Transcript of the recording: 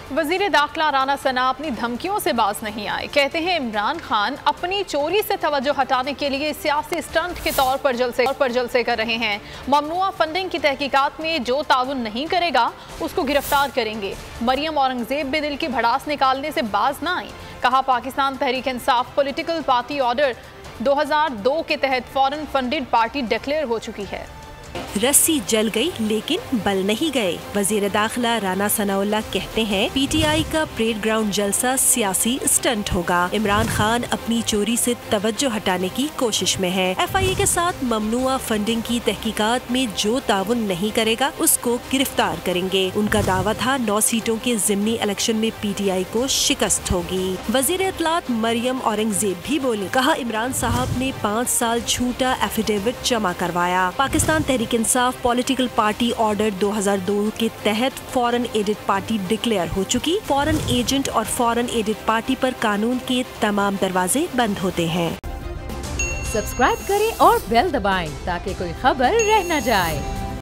वजीर दाखिला राना सना अपनी धमकियों से बाज नहीं आए। कहते हैं इमरान खान अपनी चोरी से तवज्जो हटाने के लिए सियासी स्टंट के तौर पर जलसे कर रहे हैं। ममनुआ फंडिंग की तहकीकात में जो ताउन नहीं करेगा उसको गिरफ्तार करेंगे। मरियम औरंगजेब भी दिल की भड़ास निकालने से बाज ना आई। कहा Pakistan Tehreek Insaf political party order 2002 के तहत फॉरेन फंडेड पार्टी डिक्लेयर हो चुकी है। रस्सी जल गई लेकिन बल नहीं गए। वजीर दाखिला राना सनाउल्लाह कहते हैं पीटीआई का परेड ग्राउंड जलसा सियासी स्टंट होगा। इमरान खान अपनी चोरी से तवज्जो हटाने की कोशिश में है। FIA के साथ ममनुआ फंडिंग की तहकीकात में जो ताउन नहीं करेगा उसको गिरफ्तार करेंगे। उनका दावा था 9 सीटों के जिमनी इलेक्शन में PTI को शिकस्त होगी। वजीर इत्तलात मरियम औरंगजेब भी बोले। कहा इमरान साहब ने 5 साल झूठा एफिडेविट जमा करवाया। Pakistan Tehreek Insaf political party order 2002 के तहत फॉरेन एडेड पार्टी डिक्लेयर हो चुकी। फॉरेन एजेंट और फॉरेन एडेड पार्टी पर कानून के तमाम दरवाजे बंद होते हैं। सब्सक्राइब करें और बेल दबाएं ताकि कोई खबर रह न जाए।